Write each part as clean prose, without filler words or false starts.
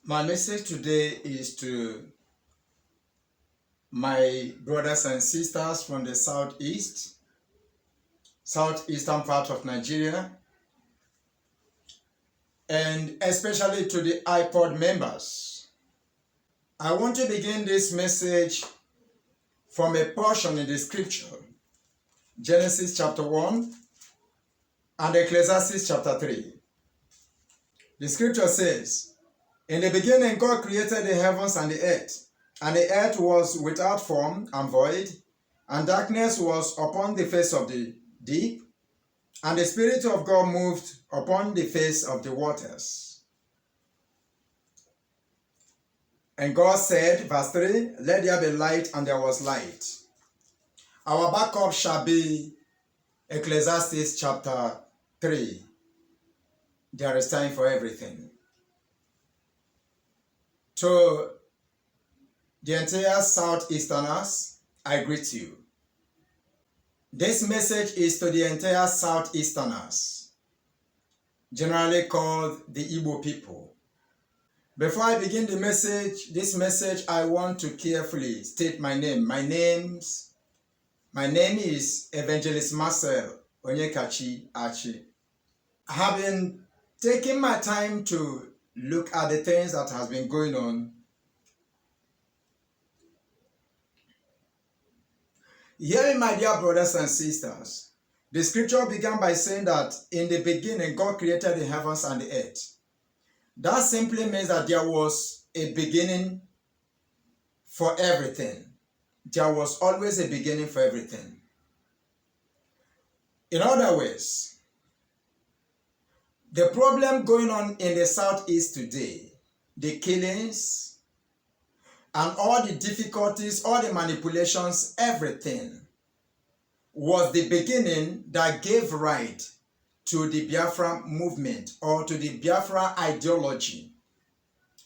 My message today is to my brothers and sisters from the southeastern part of Nigeria, and especially to the IPOB members. I want to begin this message from a portion in the scripture, Genesis chapter 1 and Ecclesiastes chapter 3. The scripture says, "In the beginning God created the heavens and the earth was without form and void, and darkness was upon the face of the deep, and the Spirit of God moved upon the face of the waters. And God said," verse 3, "Let there be light, and there was light." Our backup shall be Ecclesiastes chapter 3. There is time for everything. To the entire Southeasterners, I greet you. This message is to the entire Southeasterners, generally called the Igbo people. Before I begin this message, I want to carefully state my name. My name is Evangelist Marcel Achi. I have been taking my time to look at the things that has been going on. Hearing, my dear brothers and sisters, the scripture began by saying that in the beginning God created the heavens and the earth. That simply means that there was a beginning for everything. There was always a beginning for everything. In other words, the problem going on in the Southeast today, the killings, and all the difficulties, all the manipulations, everything, was the beginning that gave right to the Biafra movement or to the Biafra ideology.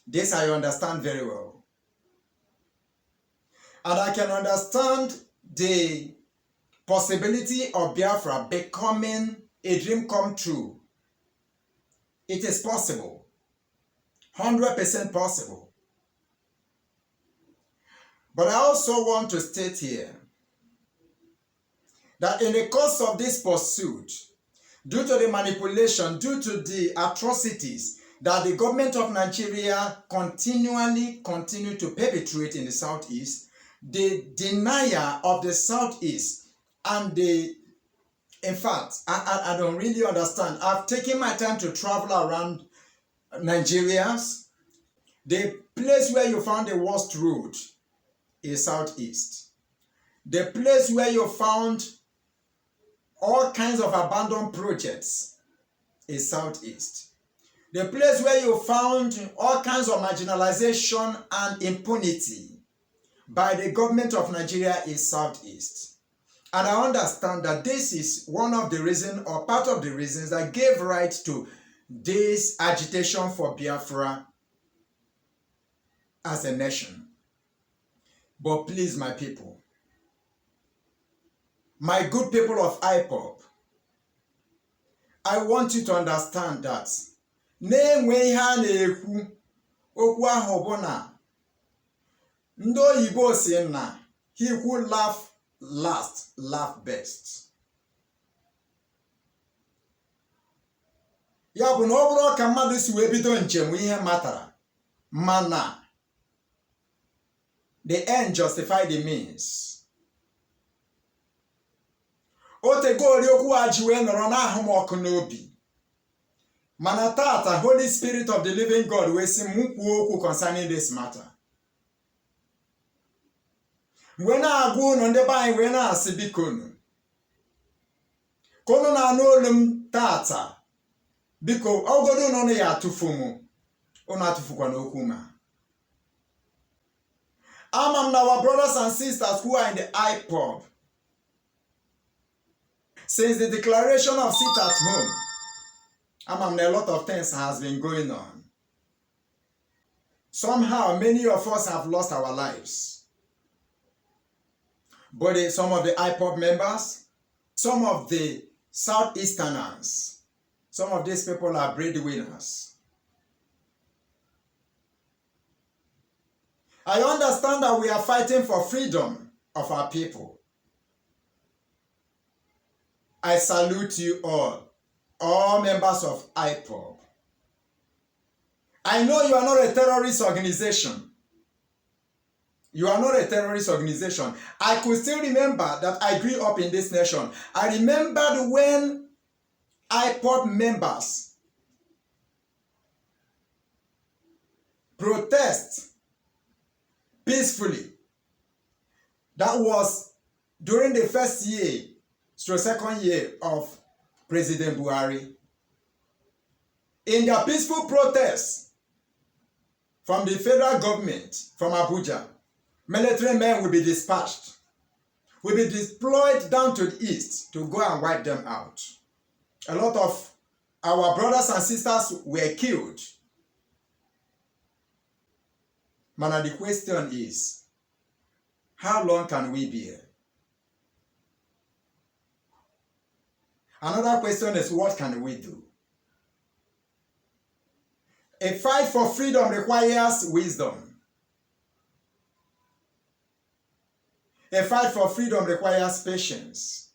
This I understand very well. And I can understand the possibility of Biafra becoming a dream come true. It is possible, 100% possible. But I also want to state here that in the course of this pursuit, due to the manipulation, due to the atrocities that the government of Nigeria continue to perpetrate in the Southeast, the denial of the Southeast and in fact, I don't really understand. I've taken my time to travel around Nigeria. The place where you found the worst road is Southeast. The place where you found all kinds of abandoned projects is Southeast. The place where you found all kinds of marginalization and impunity by the government of Nigeria is Southeast. And I understand that this is one of the reasons or part of the reasons that gave rise to this agitation for Biafra as a nation. But please, my people, my good people of IPOB, I want you to understand that na-enwe ihe a na-ekwu okwu ahụ bụ na ndị oyibo si na he who laugh last laugh best. Ya bụ na ọ bụrụ ka mmadụ si wee bido njem ihe matara, mana the end justify the means. O tegori okwu a ji wee nọrọ n'ahụ m ọkụ n'obi, mana tata Holy Spirit of the living God wee sị m kwuo okwu concerning this matter. Mgbe na-agwa unu ndị be anyị wee na-asị bikonu ka unu na-anụ olu m tata, biko ọgodo unu ya atụfu m, unu atụfukwa n'okwu ma. Ama m na our brothers and sisters who are in the IPOB, since the declaration of sit at home, a lot of things has been going on. Somehow, many of us have lost our lives. But some of the IPOB members, some of the Southeasterners, some of these people are breadwinners. I understand that we are fighting for freedom of our people. I salute you all members of IPOB. I know you are not a terrorist organization. You are not a terrorist organization. I could still remember that I grew up in this nation. I remembered when IPOB members protest peacefully. That was during the first year to second year of President Buhari. In their peaceful protests from the federal government, from Abuja, military men will be dispatched, will be deployed down to the east to go and wipe them out. A lot of our brothers and sisters were killed. Man, the question is, how long can we be here? Another question is, what can we do? A fight for freedom requires wisdom. A fight for freedom requires patience.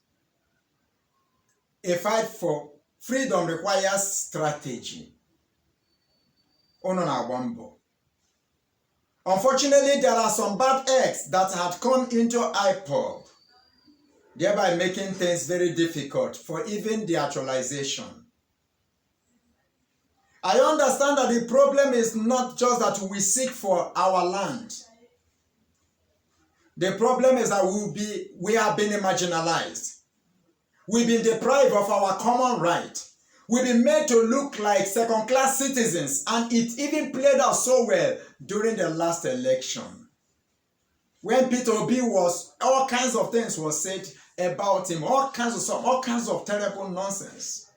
A fight for freedom requires strategy. Unfortunately, there are some bad eggs that had come into IPOB, thereby making things very difficult for even the actualization. I understand that the problem is not just that we seek for our land. The problem is that we have been marginalized. We've been deprived of our common right. We've been made to look like second-class citizens, and it even played out so well during the last election. When Peter Obi was, all kinds of things were said about him, all kinds of terrible nonsense.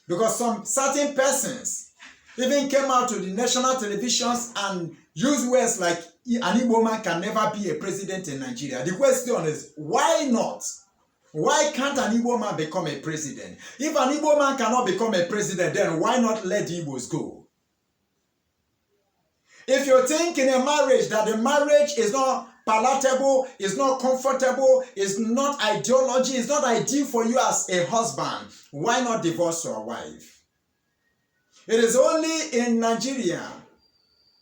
Because some certain persons even came out to the national televisions and used words like, an Igbo man can never be a president in Nigeria. The question is, why not? Why can't an Igbo man become a president? If an Igbo man cannot become a president, then why not let the Igbos go? If you think in a marriage that the marriage is not palatable, is not comfortable, is not ideology, is not ideal for you as a husband, why not divorce your wife? It is only in Nigeria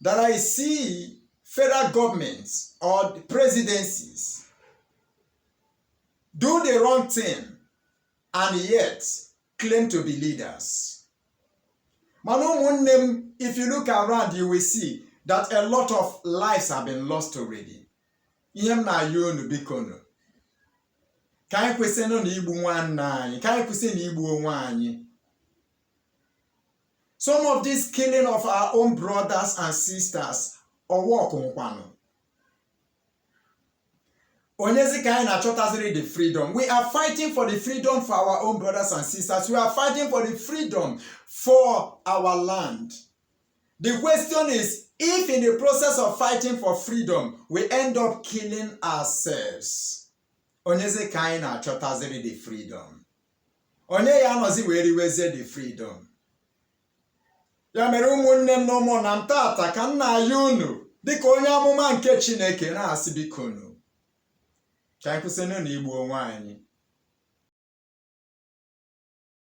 that I see federal governments or presidencies do the wrong thing and yet claim to be leaders. If you look around, you will see that a lot of lives have been lost already. Some of this killing of our own brothers and sisters or walk on kwenu. The freedom. We are fighting for the freedom for our own brothers and sisters. We are fighting for the freedom for our land. The question is, if in the process of fighting for freedom, we end up killing ourselves, the freedom. The freedom. Ya mere ụmụnne m na ụmụnna m tata ka m na-ayọ unu dịka onye amụma nke Chineke na-asị biko unu ka anyị kwụsịnụ na igbu onwe anyị.